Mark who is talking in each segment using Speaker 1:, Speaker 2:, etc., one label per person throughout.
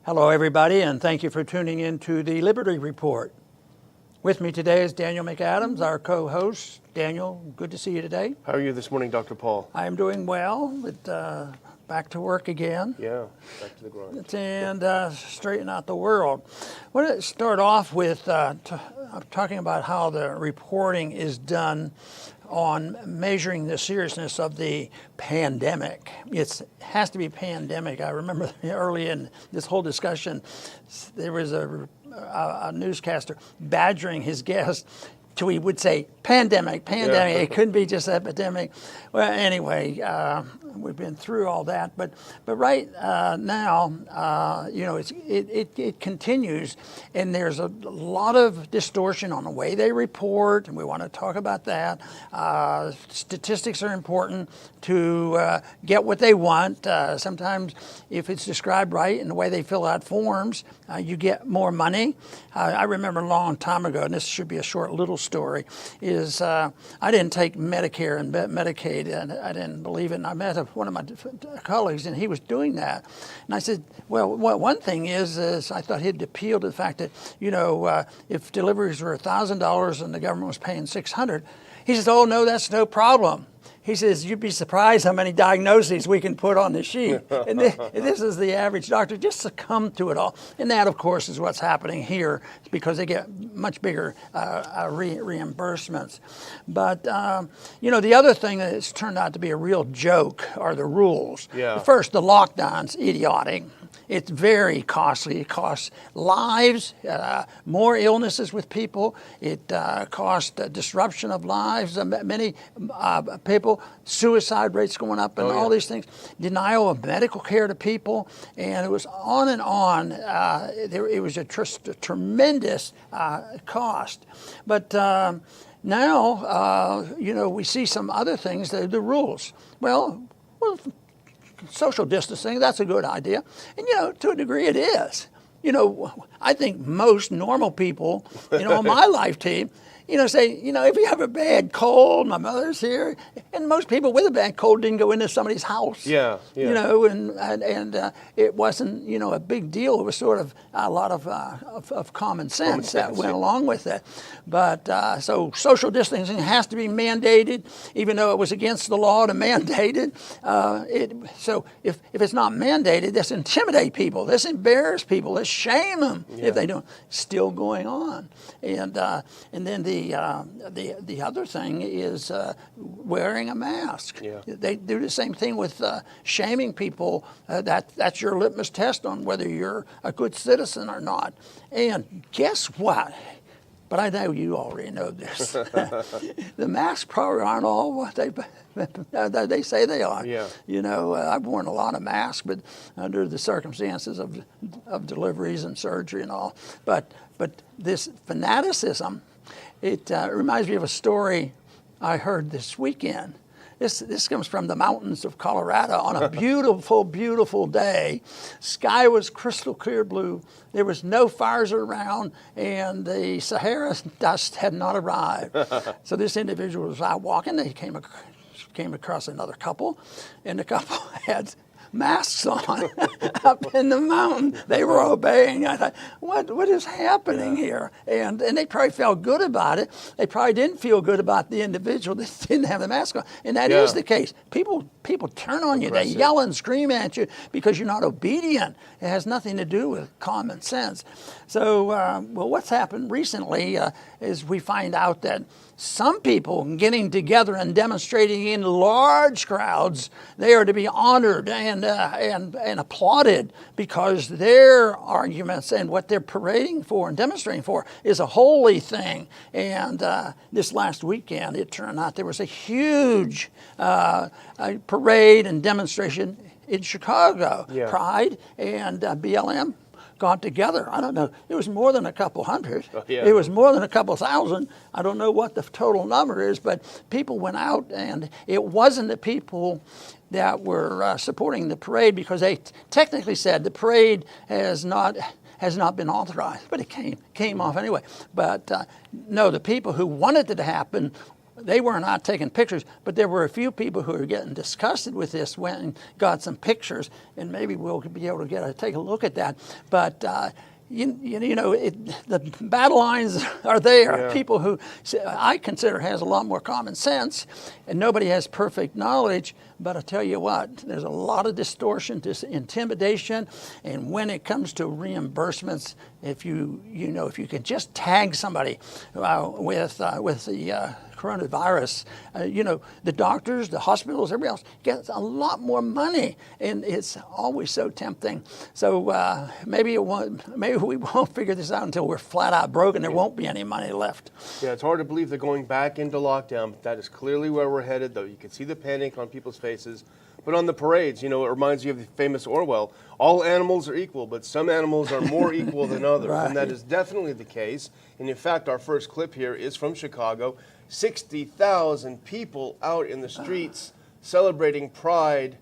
Speaker 1: Hello, everybody, and thank you for tuning in to the Liberty Report. With me today is Daniel McAdams, our co-host. Daniel, good to see you today.
Speaker 2: How are you this morning, Dr. Paul?
Speaker 1: I am doing well, but back to work again.
Speaker 2: Yeah, back to the grind.
Speaker 1: And straighten out the world. I want to start off with talking about how the reporting is done on measuring the seriousness of the pandemic. It has to be pandemic. I remember early in this whole discussion, there was a newscaster badgering his guest till he would say, pandemic. Yeah. It couldn't be just epidemic. Well, anyway, we've been through all that, but right now, it continues, and there's a lot of distortion on the way they report, and we want to talk about that. Statistics are important to get what they want. Sometimes, if it's described right in the way they fill out forms, you get more money. I remember a long time ago, and this should be a short little story, is I didn't take Medicare and Medicaid, and I didn't believe it. And I met one of my colleagues, and he was doing that. And I said, well, one thing is I thought he'd appeal to the fact that, if deliveries were $1,000 and the government was paying $600, he says, oh, no, that's no problem. He says, you'd be surprised how many diagnoses we can put on the sheet. And this is the average doctor, just succumb to it all. And that, of course, is what's happening here because they get much bigger reimbursements. But, the other thing that has turned out to be a real joke are the rules.
Speaker 2: Yeah.
Speaker 1: First, the lockdown's idiotic. It's very costly. It costs lives, more illnesses with people. It costs disruption of lives. Many people, suicide rates going up, and all these things. Denial of medical care to people, and it was on and on. It was a tremendous cost. But now, we see some other things. The rules. Well. Social distancing, that's a good idea. And, to a degree it is. I think most normal people, on my life team, say, if you have a bad cold, my mother's here, and most people with a bad cold didn't go into somebody's house.
Speaker 2: Yeah.
Speaker 1: And it wasn't, a big deal. It was sort of a lot of common sense that went along with it. But so social distancing has to be mandated, even though it was against the law to mandate it. So if it's not mandated, let's intimidate people, let's embarrass people, let's shame them if they don't. Still going on, and then the other thing is wearing a mask. Yeah. They do the same thing with shaming people. That's your litmus test on whether you're a good citizen or not. And guess what? But I know you already know this. The masks probably aren't all what they say they are.
Speaker 2: Yeah.
Speaker 1: I've worn a lot of masks, but under the circumstances of deliveries and surgery and all. But this fanaticism, it reminds me of a story I heard this weekend. This comes from the mountains of Colorado on a beautiful, beautiful day. Sky was crystal clear blue. There was no fires around, and the Sahara dust had not arrived. So this individual was out walking. They came across another couple, and the couple had masks on up in the mountain. They were obeying. I thought, what is happening here? And they probably felt good about it. They probably didn't feel good about the individual that didn't have the mask on. And that is the case. People turn on you. They yell and scream at you because you're not obedient. It has nothing to do with common sense. So, what's happened recently is we find out that some people getting together and demonstrating in large crowds, they are to be honored and applauded because their arguments and what they're parading for and demonstrating for is a holy thing. And this last weekend, it turned out there was a huge parade and demonstration in Chicago. Yeah. Pride and BLM got together. I don't know. It was more than a couple hundred. Oh, yeah. It was more than a couple thousand. I don't know what the total number is, but people went out, and it wasn't the people that were supporting the parade because they technically said the parade has not been authorized, but it came off anyway. But no, the people who wanted it to happen they were not taking pictures, but there were a few people who were getting disgusted with this, went and got some pictures, and maybe we'll be able to take a look at that. But the battle lines are there.
Speaker 2: Yeah.
Speaker 1: People who I consider has a lot more common sense, and nobody has perfect knowledge. But I tell you what, there's a lot of distortion, intimidation, and when it comes to reimbursements, if you can just tag somebody with the coronavirus, the doctors, the hospitals, everybody else gets a lot more money, and it's always so tempting. So maybe we won't figure this out until we're flat out broke and there won't be any money left.
Speaker 2: Yeah, it's hard to believe they're going back into lockdown, but that is clearly where we're headed, though. You can see the panic on people's faces. But on the parades, it reminds you of the famous Orwell, all animals are equal, but some animals are more equal than others.
Speaker 1: Right.
Speaker 2: And that is definitely the case. And in fact, our first clip here is from Chicago. 60,000 people out in the streets celebrating Pride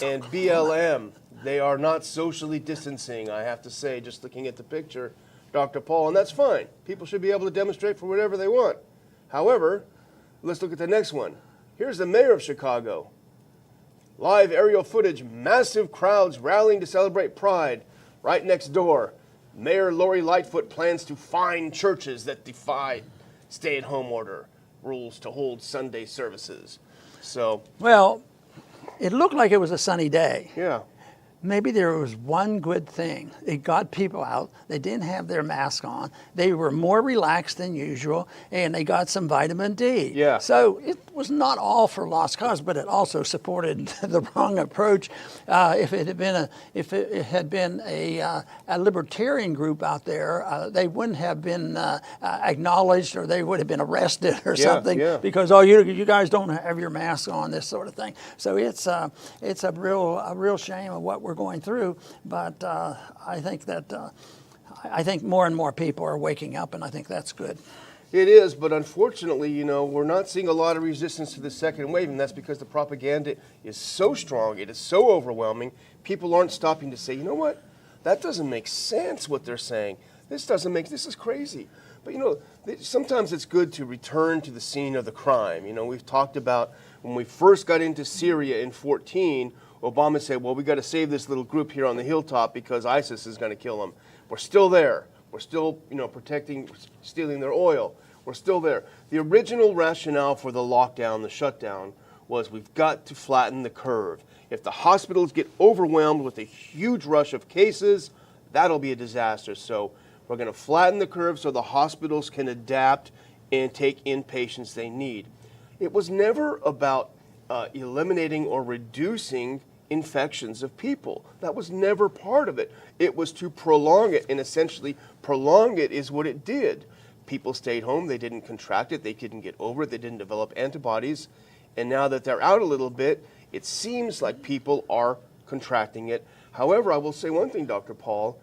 Speaker 2: and BLM. They are not socially distancing, I have to say, just looking at the picture, Dr. Paul, and that's fine. People should be able to demonstrate for whatever they want. However, let's look at the next one. Here's the mayor of Chicago. Live aerial footage, massive crowds rallying to celebrate Pride. Right next door, Mayor Lori Lightfoot plans to fine churches that defy stay-at-home order rules to hold Sunday services. So,
Speaker 1: well, it looked like it was a sunny day.
Speaker 2: yeah.
Speaker 1: Maybe there was one good thing. It got people out. They didn't have their mask on. They were more relaxed than usual, and they got some vitamin D.
Speaker 2: Yeah.
Speaker 1: So it was not all for lost cause, but it also supported the wrong approach. If it had been a libertarian group out there, they wouldn't have been acknowledged, or they would have been arrested or something because you guys don't have your mask on, this sort of thing. So it's a real shame of what we're going through, but I think more and more people are waking up, and I think that's good.
Speaker 2: It is, but unfortunately, we're not seeing a lot of resistance to the second wave, and that's because the propaganda is so strong, it is so overwhelming, people aren't stopping to say, you know what, that doesn't make sense what they're saying. This is crazy. But sometimes it's good to return to the scene of the crime. We've talked about when we first got into Syria in 2014, Obama said, well, we got to save this little group here on the hilltop because ISIS is going to kill them. We're still there. We're still, protecting, stealing their oil. We're still there. The original rationale for the lockdown, the shutdown, was we've got to flatten the curve. If the hospitals get overwhelmed with a huge rush of cases, that'll be a disaster. So we're going to flatten the curve so the hospitals can adapt and take in patients they need. It was never about eliminating or reducing infections of people. That was never part of it. It was to prolong it, and essentially prolong it is what it did. People stayed home, they didn't contract it, they didn't get over it, they didn't develop antibodies, and now that they're out a little bit, it seems like people are contracting it. However, I will say one thing, Dr. Paul,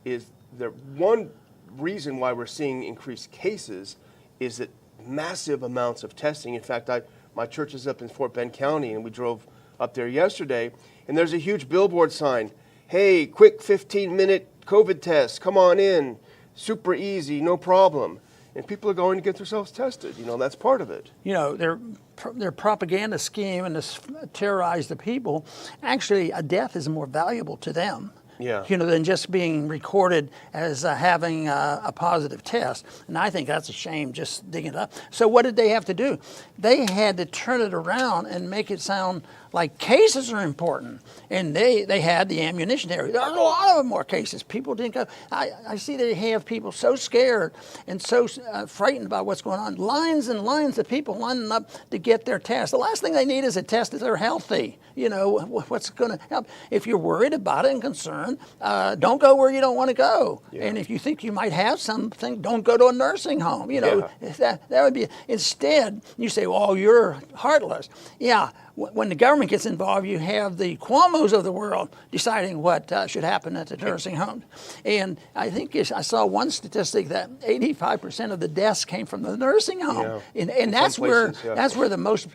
Speaker 2: is the one reason why we're seeing increased cases is that massive amounts of testing. In fact, my church is up in Fort Bend County, and we drove up there yesterday, and there's a huge billboard sign. Hey, quick 15-minute COVID test. Come on in. Super easy, no problem. And people are going to get themselves tested. That's part of it. Their
Speaker 1: propaganda scheme and to terrorize the people, actually a death is more valuable to them.
Speaker 2: Yeah.
Speaker 1: Than just being recorded as having a positive test. And I think that's a shame, just digging it up. So what did they have to do? They had to turn it around and make it sound like cases are important. And they had the ammunition there. There's a lot of more cases. People didn't go. I see they have people so scared and so frightened about what's going on. Lines and lines of people lining up to get their test. The last thing they need is a test if they're healthy. What's going to help? If you're worried about it and concerned, don't go where you don't want to go. Yeah. And if you think you might have something, don't go to a nursing home. That would be. Instead, you say, "Well, you're heartless." Yeah. when the government gets involved, you have the Cuomos of the world deciding what should happen at the nursing home. And I think I saw one statistic that 85% of the deaths came from the nursing home.
Speaker 2: Yeah.
Speaker 1: And that's
Speaker 2: places,
Speaker 1: that's where the most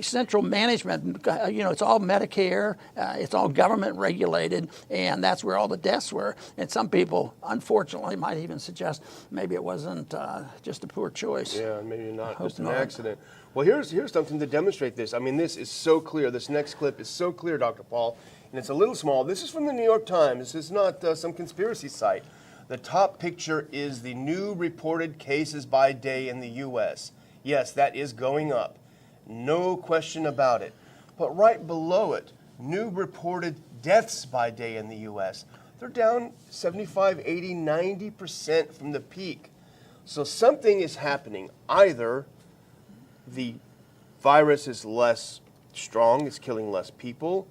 Speaker 1: central management, it's all Medicare, it's all government regulated, and that's where all the deaths were. And some people, unfortunately, might even suggest maybe it wasn't just a poor choice.
Speaker 2: Yeah, maybe not just an
Speaker 1: not.
Speaker 2: accident. Well, here's something to demonstrate this. I mean, this is so clear. This next clip is so clear, Dr. Paul, and it's a little small. This is from the New York Times. This is not some conspiracy site. The top picture is the new reported cases by day in the U.S. Yes, that is going up. No question about it. But right below it, new reported deaths by day in the U.S. They're down 75, 80, 90% from the peak. So something is happening. Either the virus is less strong, it's killing less people,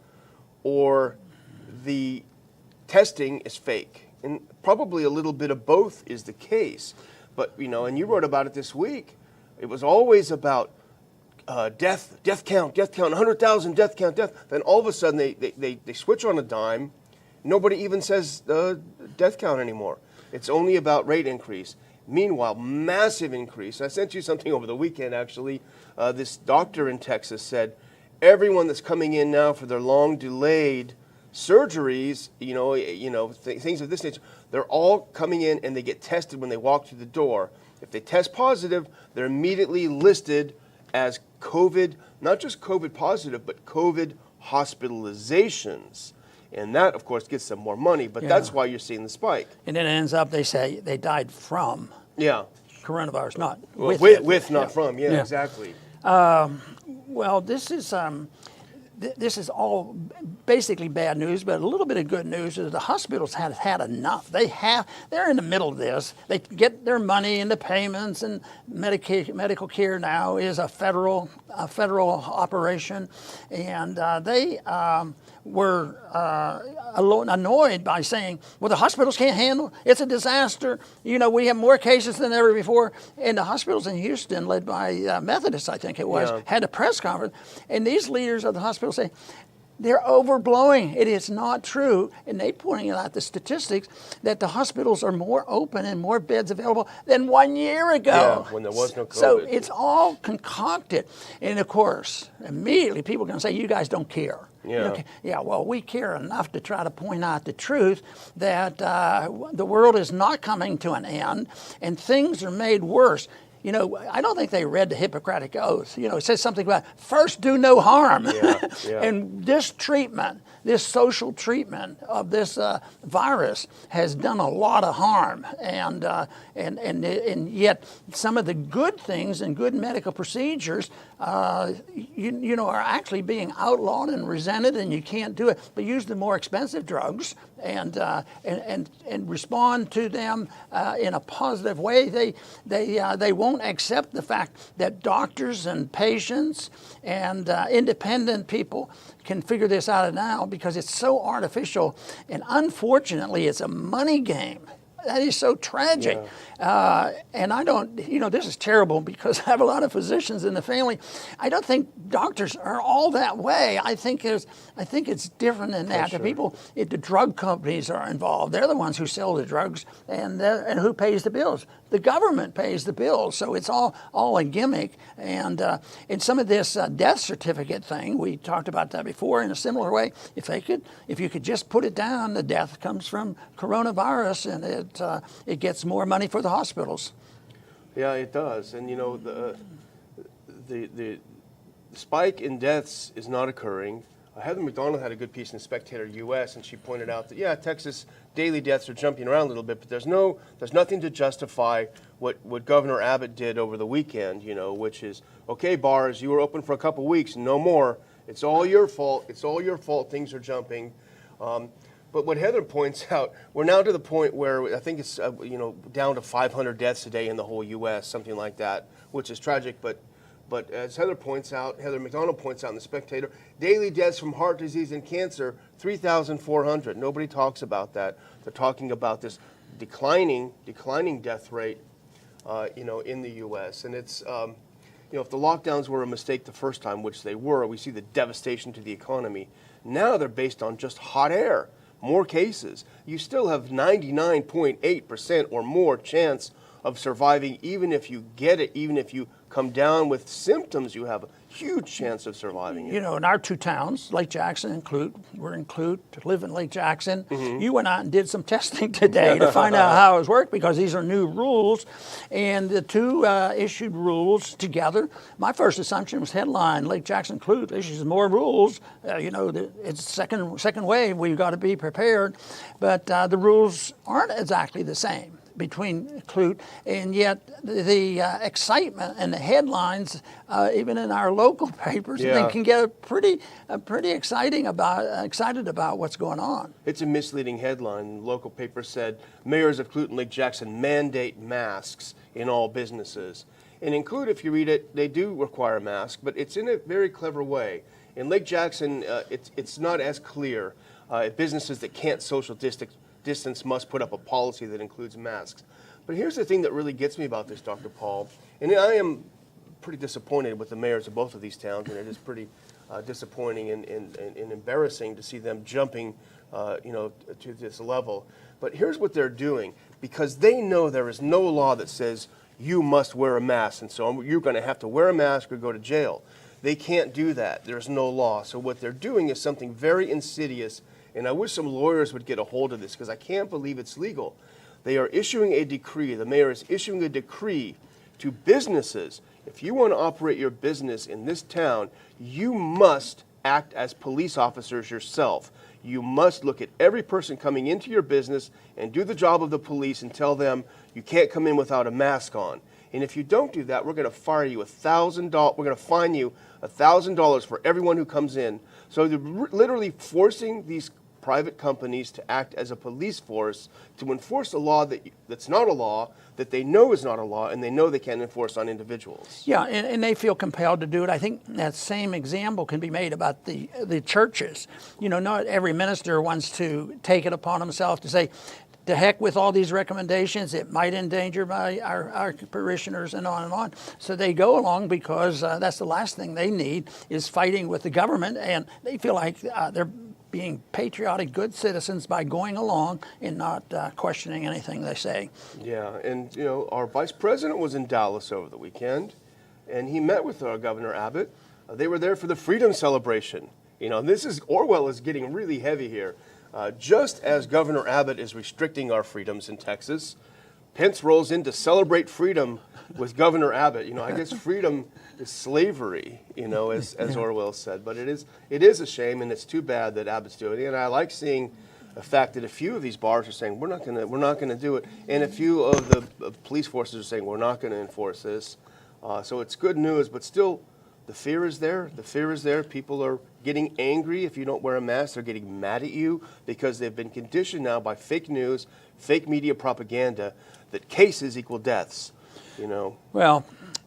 Speaker 2: or the testing is fake. And probably a little bit of both is the case. But, and you wrote about it this week. It was always about death count, 100,000 death count, death. Then all of a sudden they switch on a dime. Nobody even says death count anymore. It's only about rate increase. Meanwhile, massive increase. I sent you something over the weekend, actually. This doctor in Texas said everyone that's coming in now for their long-delayed surgeries, things of this nature, they're all coming in and they get tested when they walk through the door. If they test positive, they're immediately listed as COVID, not just COVID positive, but COVID hospitalizations. And that, of course, gets them more money, but that's why you're seeing the spike.
Speaker 1: And then it ends up, they say they died from coronavirus, not with
Speaker 2: with not from, exactly.
Speaker 1: Well, this is all basically bad news, but a little bit of good news is the hospitals have had enough. They're in the middle of this. They get their money into payments, and medical care now is a federal operation, and they were annoyed by saying, well, the hospitals can't handle it. It's a disaster. We have more cases than ever before. And the hospitals in Houston, led by Methodists, I think it was, had a press conference. And these leaders of the hospital say, they're overblowing. It is not true. And they pointing out the statistics that the hospitals are more open and more beds available than 1 year ago.
Speaker 2: Yeah, when there was no COVID.
Speaker 1: So it's all concocted. And of course, immediately people are going to say, you guys don't care. Well, we care enough to try to point out the truth that the world is not coming to an end and things are made worse. I don't think they read the Hippocratic Oath. It says something about first do no harm. And this treatment, this social treatment of this virus has done a lot of harm. And yet some of the good things and good medical procedures, are actually being outlawed and resented, and you can't do it. But use the more expensive drugs and respond to them in a positive way. They won't accept the fact that doctors and patients and independent people can figure this out now because it's so artificial, and unfortunately it's a money game. That is so tragic. And I don't, this is terrible because I have a lot of physicians in the family. I don't think doctors are all that way. I think it's different than that.
Speaker 2: Sure.
Speaker 1: The drug companies are involved. They're the ones who sell the drugs, and who pays the bills? The government pays the bills. So it's all a gimmick. And some of this death certificate thing, we talked about that before in a similar way. If you could just put it down, the death comes from coronavirus, and it gets more money for the hospitals.
Speaker 2: Yeah, it does. And the spike in deaths is not occurring. Heather McDonald had a good piece in Spectator US, and she pointed out that Texas daily deaths are jumping around a little bit, but there's nothing to justify what Governor Abbott did over the weekend, which is, okay, bars, you were open for a couple weeks, no more. It's all your fault. It's all your fault. Things are jumping. But what Heather points out, we're now to the point where I think it's down to 500 deaths a day in the whole U.S., something like that, which is tragic. But as Heather McDonald points out in The Spectator, daily deaths from heart disease and cancer, 3,400. Nobody talks about that. They're talking about this declining death rate, in the U.S. And it's You know, if the lockdowns were a mistake the first time, which they were, we see the devastation to the economy. Now they're based on just hot air, more cases. You still have 99.8% or more chance of surviving, even if you get it, even if you come down with symptoms, you have a huge chance of surviving it.
Speaker 1: You know, in our two towns, Lake Jackson and Clute, we're in Clute, to live in Lake Jackson. You went out and did some testing today to find out how it worked, because these are new rules. And the two issued rules together. My first assumption was headline, Lake Jackson Clute issues more rules. You know, it's second wave, we've got to be prepared. But the rules aren't exactly the same between Clute, and yet the excitement and the headlines, even in our local papers, they can get pretty excited about what's going on.
Speaker 2: It's a misleading headline. The local paper said, mayors of Clute and Lake Jackson mandate masks in all businesses. And in Clute, if you read it, they do require a mask, but it's in a very clever way. In Lake Jackson, it's not as clear. Businesses that can't social distance must put up a policy that includes masks. But here's the thing that really gets me about this, Dr. Paul, and I am pretty disappointed with the mayors of both of these towns, and it is pretty disappointing and embarrassing to see them jumping to this level. But here's what they're doing, because they know there is no law that says you must wear a mask, and so you're going to have to wear a mask or go to jail. They can't do that. There's no law. So what they're doing is something very insidious. And I wish some lawyers would get a hold of this, because I can't believe it's legal. They are issuing a decree. The mayor is issuing a decree to businesses. If you want to operate your business in this town, you must act as police officers yourself. You must look at every person coming into your business and do the job of the police and tell them you can't come in without a mask on. And if you don't do that, we're going to fire you $1,000. We're going to fine you $1,000 for everyone who comes in. So they're literally forcing these private companies to act as a police force to enforce a law that's not a law, that they know is not a law, and they know they can't enforce on individuals.
Speaker 1: Yeah, and they feel compelled to do it. I think that same example can be made about the churches. You know, not every minister wants to take it upon himself to say, to heck with all these recommendations, it might endanger our parishioners, and on and on. So they go along because that's the last thing they need, is fighting with the government, and they feel like they're being patriotic, good citizens by going along and not questioning anything they say.
Speaker 2: Yeah, and you know, our vice president was in Dallas over the weekend, and he met with Governor Abbott. They were there for the Freedom Celebration. You know, Orwell is getting really heavy here. Just as Governor Abbott is restricting our freedoms in Texas, Pence rolls in to celebrate freedom with Governor Abbott. You know, I guess freedom is slavery, you know, as Orwell said. But it is a shame, and it's too bad that Abbott's doing it. And I like seeing the fact that a few of these bars are saying we're not going to do it, and a few of the police forces are saying we're not going to enforce this. So it's good news, but still, the fear is there. The fear is there. People are getting angry if you don't wear a mask. They're getting mad at you because they've been conditioned now by fake news, fake media propaganda, that cases equal deaths, you know.
Speaker 1: Well,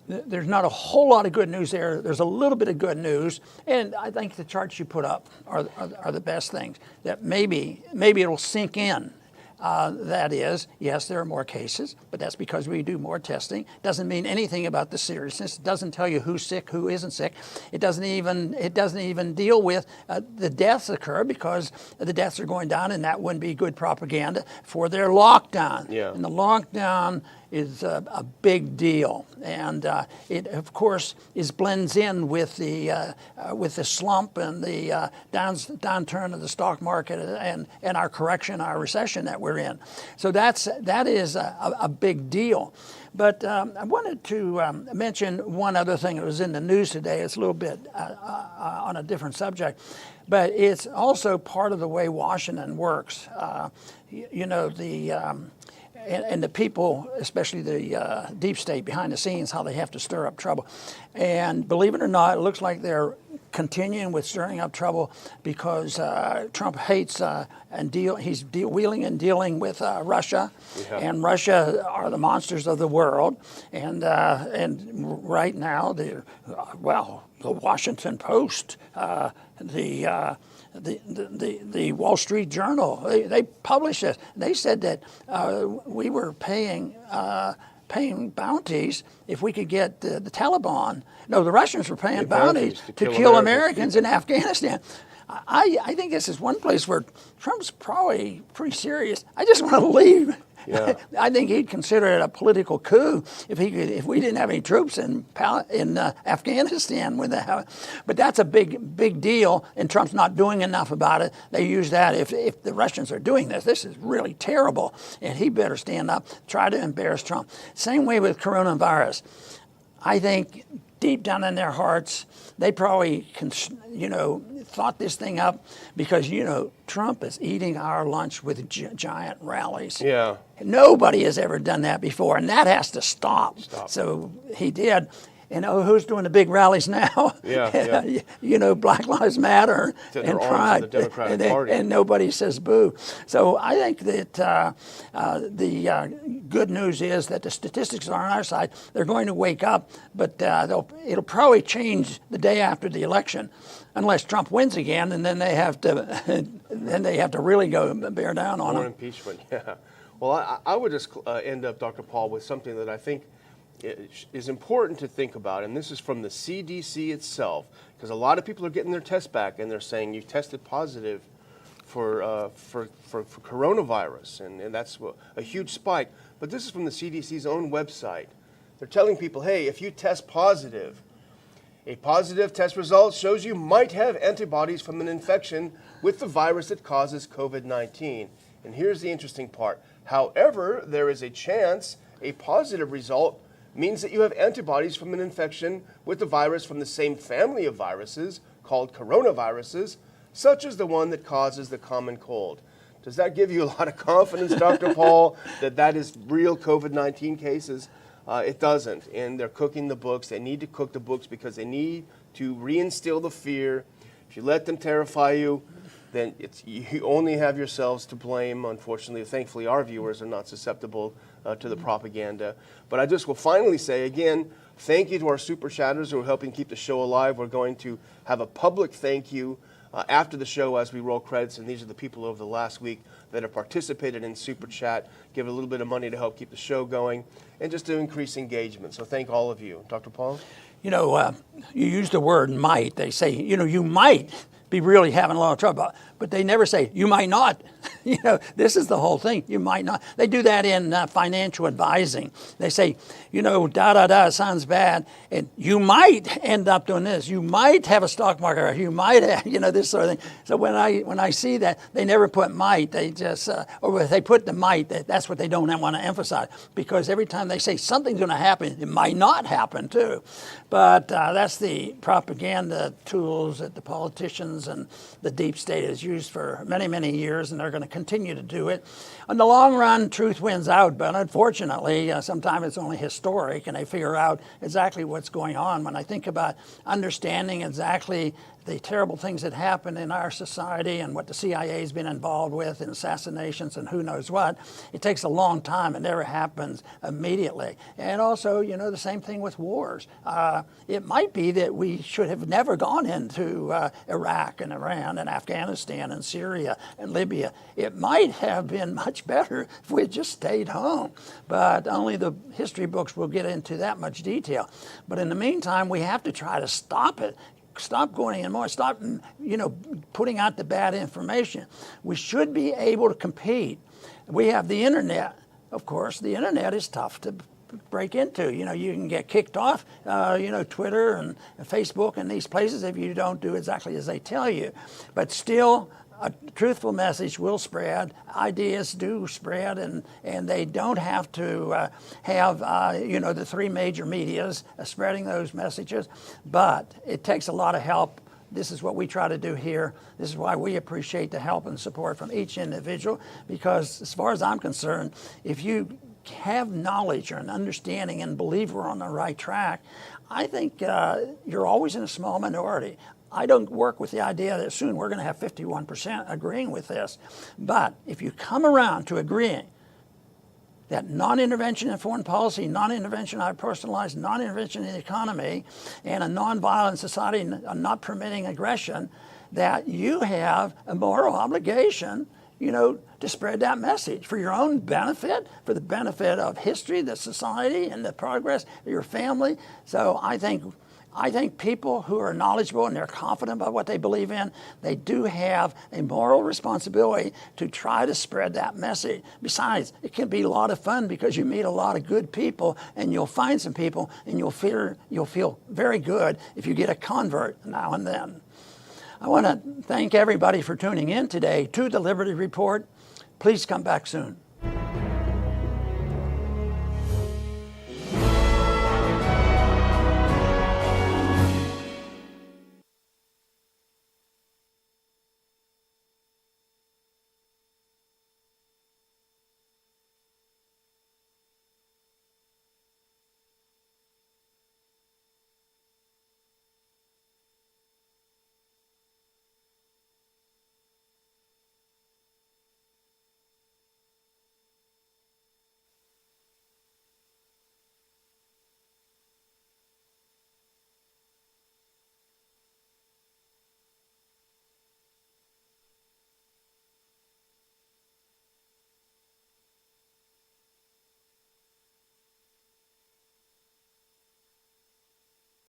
Speaker 1: there's not a whole lot of good news there. There's a little bit of good news, and I think the charts you put up are the best things. That maybe it'll sink in. That is, yes, there are more cases, but that's because we do more testing. Doesn't mean anything about the seriousness. It doesn't tell you who's sick, who isn't sick. It doesn't even deal with the deaths occur, because the deaths are going down, and that wouldn't be good propaganda for their lockdown.
Speaker 2: Yeah.
Speaker 1: And the lockdown is a big deal, and it of course blends in with the slump and the downturn of the stock market and our correction, our recession that we're in. So that is a big deal. But I wanted to mention one other thing that was in the news today. It's a little bit on a different subject, but it's also part of the way Washington works. You know, and the people, especially the deep state behind the scenes, how they have to stir up trouble. And believe it or not, it looks like they're continuing with stirring up trouble because Trump hates he's wheeling and dealing with Russia, and Russia are the monsters of the world. And right now, the Washington Post, the Wall Street Journal, they published this. They said that we were paying paying bounties if we could get the Taliban. No, the Russians were paying bounties to kill
Speaker 2: Americans.
Speaker 1: Americans in Afghanistan. I think this is one place where Trump's probably pretty serious. I just want to leave.
Speaker 2: Yeah.
Speaker 1: I think he'd consider it a political coup if we didn't have any troops in Afghanistan. But that's a big deal, and Trump's not doing enough about it. They use that if the Russians are doing this is really terrible, and he better stand up, try to embarrass Trump. Same way with coronavirus. I think deep down in their hearts, they probably, thought this thing up because, Trump is eating our lunch with giant rallies.
Speaker 2: Yeah.
Speaker 1: Nobody has ever done that before, and that has to stop. So he did. And who's doing the big rallies now?
Speaker 2: Yeah.
Speaker 1: Black Lives Matter and Pride,
Speaker 2: the Democratic Party.
Speaker 1: and nobody says boo. So I think that the good news is that the statistics are on our side. They're going to wake up, but it'll probably change the day after the election, unless Trump wins again, and then they have to really go bear down on him.
Speaker 2: More impeachment. Yeah. Well, I would just end up, Dr. Paul, with something that I think is important to think about, and this is from the CDC itself, because a lot of people are getting their tests back and they're saying you tested positive for coronavirus, and that's a huge spike. But this is from the CDC's own website. They're telling people, hey, if you test positive, a positive test result shows you might have antibodies from an infection with the virus that causes COVID-19. And here's the interesting part. However, there is a chance a positive result means that you have antibodies from an infection with the virus from the same family of viruses called coronaviruses, such as the one that causes the common cold. Does that give you a lot of confidence, Dr. Paul, that is real COVID-19 cases? It doesn't, and they're cooking the books. They need to cook the books because they need to reinstill the fear. If you let them terrify you, then you only have yourselves to blame. Unfortunately, thankfully, our viewers are not susceptible to the propaganda. But I just will finally say, again, thank you to our super chatters who are helping keep the show alive. We're going to have a public thank you after the show as we roll credits, and these are the people over the last week that have participated in Super Chat, give a little bit of money to help keep the show going, and just to increase engagement. So thank all of you. Dr. Paul?
Speaker 1: You use the word might. They say, you might be really having a lot of trouble, but they never say, you might not. This is the whole thing. You might not. They do that in financial advising. They say, sounds bad, and you might end up doing this. You might have a stock market, or you might have, this sort of thing. So when I see that, they never put might. They just, or if they put the might, that's what they don't want to emphasize, because every time they say something's going to happen, it might not happen too. But that's the propaganda tools that the politicians and the deep state has used for many, many years, and they're going to continue to do it. In the long run, truth wins out, but unfortunately, sometimes it's only historic, and they figure out exactly what's going on. When I think about understanding exactly the terrible things that happen in our society and what the CIA has been involved with in assassinations and who knows what, it takes a long time. It never happens immediately. And also, the same thing with wars. It might be that we should have never gone into Iraq and Iran and Afghanistan and Syria and Libya. It might have been much better if we had just stayed home. But only the history books will get into that much detail. But in the meantime, we have to try to stop it. Stop going in more. Stop, putting out the bad information. We should be able to compete. We have the internet. Of course, the internet is tough to break into. You can get kicked off, Twitter and Facebook and these places if you don't do exactly as they tell you. But still, a truthful message will spread. Ideas do spread, and they don't have to have, the three major medias spreading those messages. But it takes a lot of help. This is what we try to do here. This is why we appreciate the help and support from each individual, because as far as I'm concerned, if you have knowledge or an understanding and believe we're on the right track, I think you're always in a small minority. I don't work with the idea that soon we're going to have 51% agreeing with this. But if you come around to agreeing that non-intervention in foreign policy, non-intervention in personalized, non-intervention in the economy, and a non-violent society not permitting aggression, that you have a moral obligation to spread that message for your own benefit, for the benefit of history, the society, and the progress of your family. So I think people who are knowledgeable and they're confident about what they believe in, they do have a moral responsibility to try to spread that message. Besides, it can be a lot of fun because you meet a lot of good people, and you'll find some people, and you'll feel very good if you get a convert now and then. I want to thank everybody for tuning in today to the Liberty Report. Please come back soon.